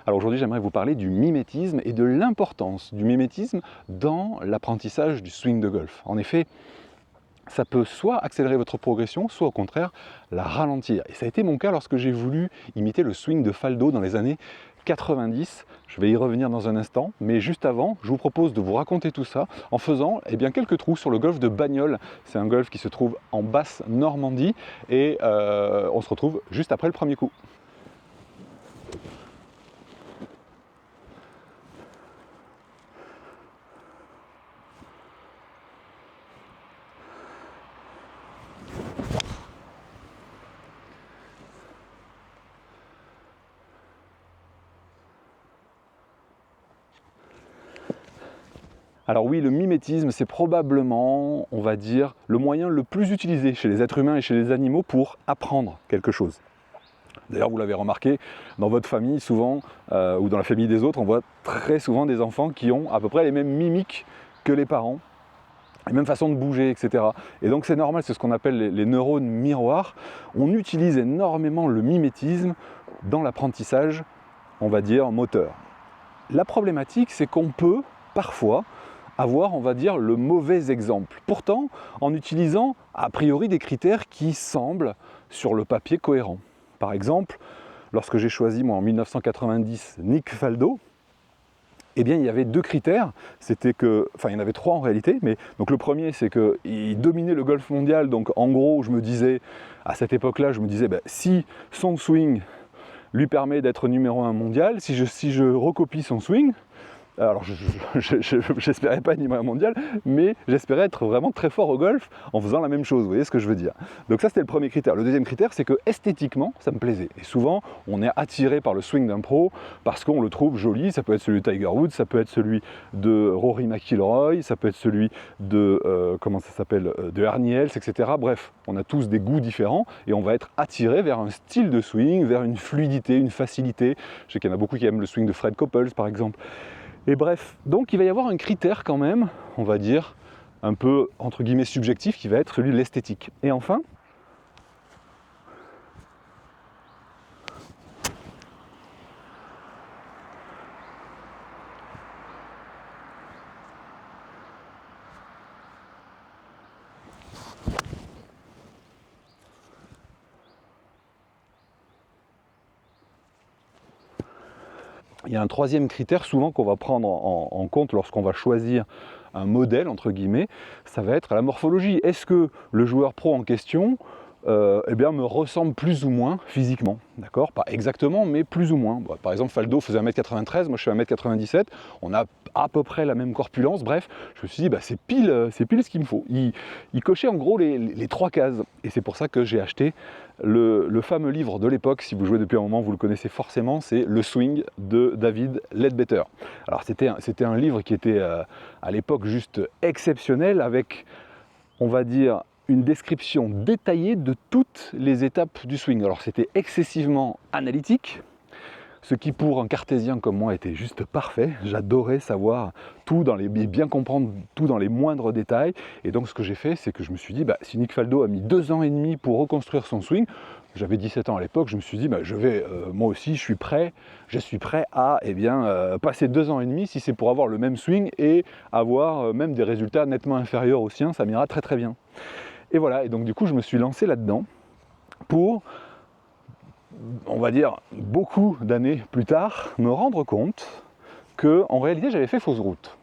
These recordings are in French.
Alors aujourd'hui, j'aimerais vous parler du mimétisme et de l'importance du mimétisme dans l'apprentissage du swing de golf. En effet, ça peut soit accélérer votre progression, soit au contraire la ralentir. Et ça a été mon cas lorsque j'ai voulu imiter le swing de Faldo dans les années 90. Je vais y revenir dans un instant, mais juste avant, je vous propose de vous raconter tout ça en faisant quelques trous sur le golf de Bagnols. C'est un golf qui se trouve en basse Normandie et on se retrouve juste après le premier coup. Alors oui, le mimétisme, c'est probablement, on va dire, le moyen le plus utilisé chez les êtres humains et chez les animaux pour apprendre quelque chose. D'ailleurs, vous l'avez remarqué, dans votre famille, souvent, ou dans la famille des autres, on voit très souvent des enfants qui ont à peu près les mêmes mimiques que les parents, les mêmes façons de bouger, etc. Et donc c'est normal, c'est ce qu'on appelle les neurones miroirs. On utilise énormément le mimétisme dans l'apprentissage, on va dire, moteur. La problématique, c'est qu'on peut, parfois, avoir, on va dire, le mauvais exemple. Pourtant, en utilisant, a priori, des critères qui semblent, sur le papier, cohérents. Par exemple, lorsque j'ai choisi, moi, en 1990, Nick Faldo, il y avait deux critères, il y en avait trois en réalité, mais donc le premier c'est qu'il dominait le golf mondial, donc en gros je me disais, à cette époque-là, si son swing lui permet d'être numéro 1 mondial, si je recopie son swing, alors j'espérais pas numéro 1 mondial, mais j'espérais être vraiment très fort au golf en faisant la même chose, vous voyez ce que je veux dire. Donc ça c'était le premier critère. Le deuxième critère, c'est que esthétiquement ça me plaisait. Et souvent on est attiré par le swing d'un pro parce qu'on le trouve joli. Ça peut être celui de Tiger Woods, ça peut être celui de Rory McIlroy, ça peut être celui de de Ernie Els, etc. Bref, on a tous des goûts différents et on va être attiré vers un style de swing, vers une fluidité, une facilité. Je sais qu'il y en a beaucoup qui aiment le swing de Fred Couples par exemple. Et bref, donc il va y avoir un critère quand même, on va dire, un peu entre guillemets subjectif, qui va être celui de l'esthétique. Et enfin, il y a un troisième critère souvent qu'on va prendre en compte lorsqu'on va choisir un modèle, entre guillemets, ça va être la morphologie. Est-ce que le joueur pro en question me ressemble plus ou moins physiquement, d'accord? Pas exactement, mais plus ou moins. Bon, par exemple, Faldo faisait 1m93, moi je fais 1m97, on a à peu près la même corpulence, bref, je me suis dit, c'est pile ce qu'il me faut. Il cochait en gros les trois cases, et c'est pour ça que j'ai acheté le fameux livre de l'époque. Si vous jouez depuis un moment, vous le connaissez forcément, c'est Le Swing de David Leadbetter. Alors c'était un livre qui était à l'époque juste exceptionnel, avec, on va dire, une description détaillée de toutes les étapes du swing. Alors c'était excessivement analytique, ce qui pour un cartésien comme moi était juste parfait. J'adorais savoir tout bien comprendre tout dans les moindres détails. Et donc ce que j'ai fait, c'est que je me suis dit, si Nick Faldo a mis 2 ans et demi pour reconstruire son swing, j'avais 17 ans à l'époque, je me suis dit, moi aussi, je suis prêt à passer 2 ans et demi, si c'est pour avoir le même swing et avoir même des résultats nettement inférieurs aux siens, ça m'ira très très bien. Et voilà, et donc du coup je me suis lancé là-dedans pour, on va dire, beaucoup d'années plus tard, me rendre compte que en réalité j'avais fait fausse route.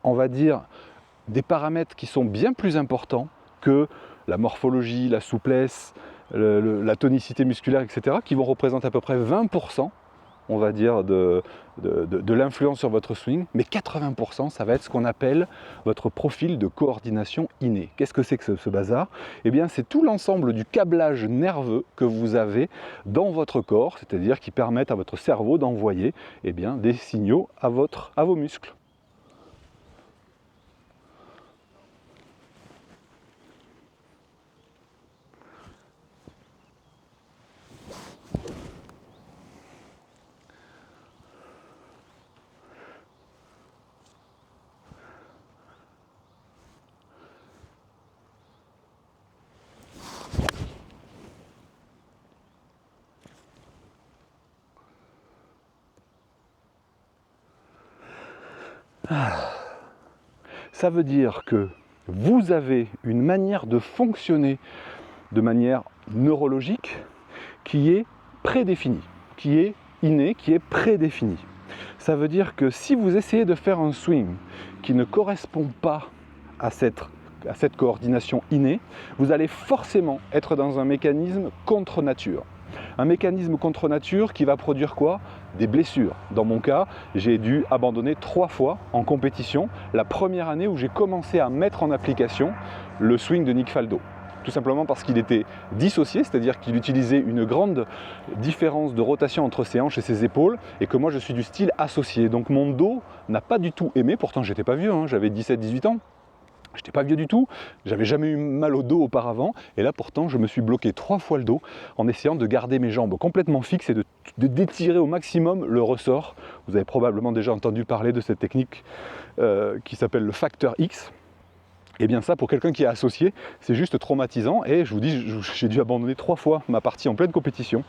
on va dire, des paramètres qui sont bien plus importants que la morphologie, la souplesse, la tonicité musculaire, etc., qui vont représenter à peu près 20%, on va dire, de l'influence sur votre swing, mais 80%, ça va être ce qu'on appelle votre profil de coordination inné. Qu'est-ce que c'est que ce bazar? Eh bien, c'est tout l'ensemble du câblage nerveux que vous avez dans votre corps, c'est-à-dire qui permettent à votre cerveau d'envoyer eh bien, des signaux à vos muscles. Ça veut dire que vous avez une manière de fonctionner de manière neurologique qui est prédéfinie, qui est innée, qui est prédéfinie. Ça veut dire que si vous essayez de faire un swing qui ne correspond pas à cette coordination innée, vous allez forcément être dans un mécanisme contre nature. Un mécanisme contre nature qui va produire quoi? Des blessures. Dans mon cas, j'ai dû abandonner 3 fois en compétition la première année où j'ai commencé à mettre en application le swing de Nick Faldo. Tout simplement parce qu'il était dissocié, c'est-à-dire qu'il utilisait une grande différence de rotation entre ses hanches et ses épaules, et que moi je suis du style associé. Donc mon dos n'a pas du tout aimé, pourtant j'étais pas vieux, hein, j'avais 17-18 ans. J'étais pas vieux du tout, j'avais jamais eu mal au dos auparavant, et là pourtant je me suis bloqué 3 fois le dos en essayant de garder mes jambes complètement fixes et d'étirer au maximum le ressort. Vous avez probablement déjà entendu parler de cette technique qui s'appelle le facteur X. Et bien ça, pour quelqu'un qui est associé, c'est juste traumatisant, et je vous dis, j'ai dû abandonner 3 fois ma partie en pleine compétition,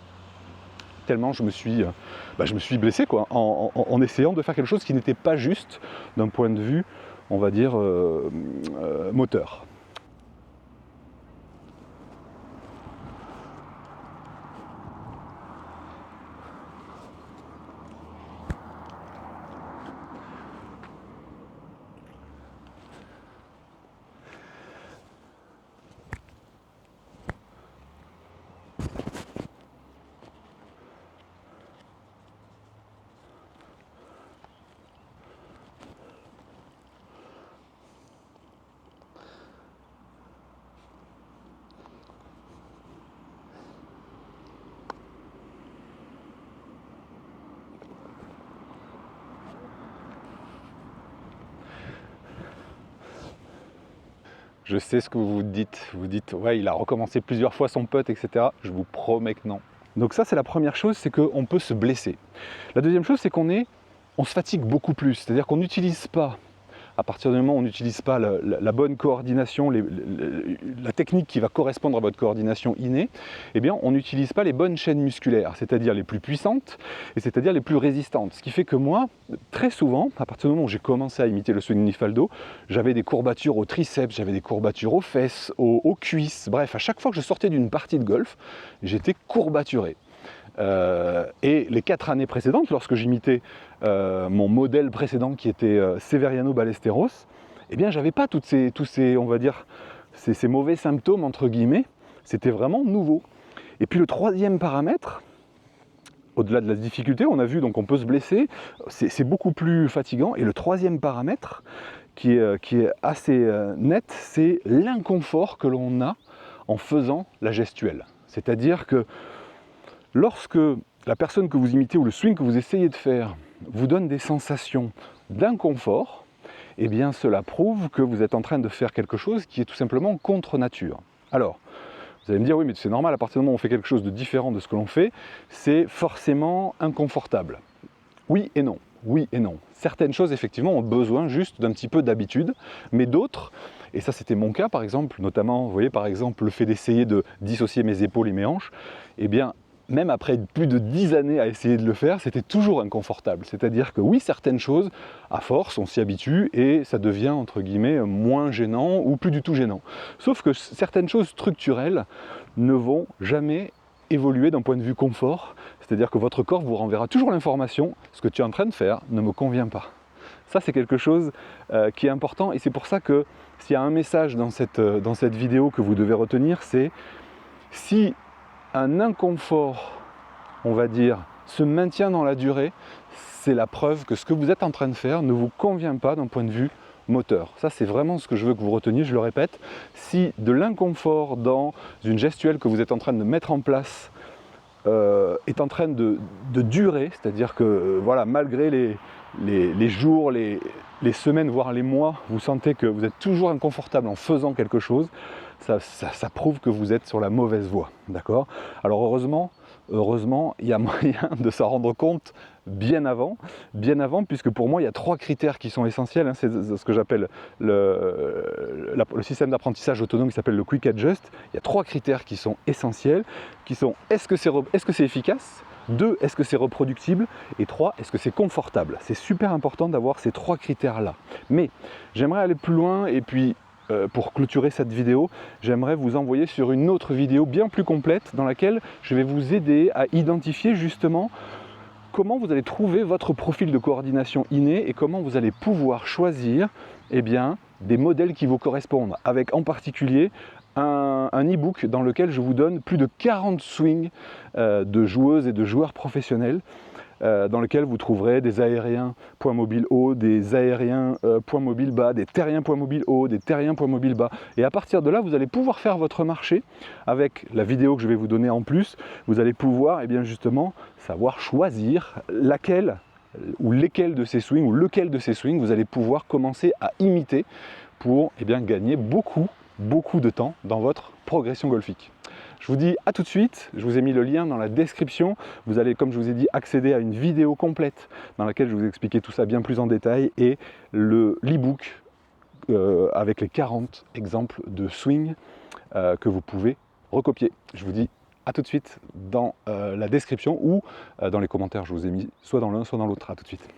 tellement je me suis blessé quoi, en essayant de faire quelque chose qui n'était pas juste d'un point de vue, on va dire, moteur. Je sais ce que vous dites ouais, il a recommencé plusieurs fois son putt, etc. Je vous promets que non. Donc ça, c'est la première chose, c'est qu'on peut se blesser. La deuxième chose, c'est qu'on se fatigue beaucoup plus, c'est-à-dire qu'on n'utilise pas, à partir du moment où on n'utilise pas la bonne coordination, la technique qui va correspondre à votre coordination innée, eh bien on n'utilise pas les bonnes chaînes musculaires, c'est-à-dire les plus puissantes et c'est-à-dire les plus résistantes. Ce qui fait que moi, très souvent, à partir du moment où j'ai commencé à imiter le swing de Nick Faldo, j'avais des courbatures aux triceps, j'avais des courbatures aux fesses, aux cuisses, bref, à chaque fois que je sortais d'une partie de golf, j'étais courbaturé. Et les 4 années précédentes, lorsque j'imitais mon modèle précédent qui était Severiano Ballesteros, eh bien j'avais pas tous ces, on va dire, ces mauvais symptômes entre guillemets, c'était vraiment nouveau. Et puis le troisième paramètre, au-delà de la difficulté, on a vu donc on peut se blesser, c'est beaucoup plus fatigant. Et le troisième paramètre qui est assez net, c'est l'inconfort que l'on a en faisant la gestuelle. C'est-à-dire que lorsque la personne que vous imitez ou le swing que vous essayez de faire vous donne des sensations d'inconfort, eh bien cela prouve que vous êtes en train de faire quelque chose qui est tout simplement contre nature. Alors, vous allez me dire, oui mais c'est normal, à partir du moment où on fait quelque chose de différent de ce que l'on fait, c'est forcément inconfortable. Oui et non, oui et non. Certaines choses effectivement ont besoin juste d'un petit peu d'habitude, mais d'autres, et ça c'était mon cas par exemple, notamment, vous voyez par exemple le fait d'essayer de dissocier mes épaules et mes hanches, eh bien même après plus de 10 années à essayer de le faire, c'était toujours inconfortable. C'est-à-dire que oui, certaines choses, à force, on s'y habitue et ça devient, entre guillemets, moins gênant ou plus du tout gênant. Sauf que certaines choses structurelles ne vont jamais évoluer d'un point de vue confort. C'est-à-dire que votre corps vous renverra toujours l'information, ce que tu es en train de faire ne me convient pas. Ça, c'est quelque chose qui est important, et c'est pour ça que s'il y a un message dans cette vidéo que vous devez retenir, c'est si un inconfort, on va dire, se maintient dans la durée, c'est la preuve que ce que vous êtes en train de faire ne vous convient pas d'un point de vue moteur. Ça, c'est vraiment ce que je veux que vous reteniez, je le répète. Si de l'inconfort dans une gestuelle que vous êtes en train de mettre en place est en train de durer, c'est-à-dire que voilà, malgré les jours, les semaines, voire les mois, vous sentez que vous êtes toujours inconfortable en faisant quelque chose, ça prouve que vous êtes sur la mauvaise voie. D'accord ? Alors heureusement, il y a moyen de s'en rendre compte bien avant, puisque pour moi, il y a 3 critères qui sont essentiels. Hein. C'est ce que j'appelle le système d'apprentissage autonome qui s'appelle le Quick Adjust. Il y a 3 critères qui sont essentiels, qui sont est-ce que c'est efficace ? 2, est-ce que c'est reproductible? Et 3, est-ce que c'est confortable? C'est super important d'avoir ces 3 critères-là. Mais j'aimerais aller plus loin, et puis pour clôturer cette vidéo, j'aimerais vous envoyer sur une autre vidéo bien plus complète dans laquelle je vais vous aider à identifier justement comment vous allez trouver votre profil de coordination inné et comment vous allez pouvoir choisir des modèles qui vous correspondent, avec en particulier un e-book dans lequel je vous donne plus de 40 swings de joueuses et de joueurs professionnels, dans lequel vous trouverez des aériens point mobile haut, des aériens point mobile bas, des terriens point mobile haut, des terriens point mobile bas. Et à partir de là, vous allez pouvoir faire votre marché avec la vidéo que je vais vous donner en plus. Vous allez pouvoir justement savoir choisir laquelle ou lesquels de ces swings ou lequel de ces swings vous allez pouvoir commencer à imiter pour gagner beaucoup de temps dans votre progression golfique. Je vous dis à tout de suite, je vous ai mis le lien dans la description. Vous allez, comme je vous ai dit, accéder à une vidéo complète dans laquelle je vous expliquer tout ça bien plus en détail, et l'e-book avec les 40 exemples de swing que vous pouvez recopier. Je vous dis à tout de suite dans la description ou dans les commentaires. Je vous ai mis soit dans l'un, soit dans l'autre. À tout de suite.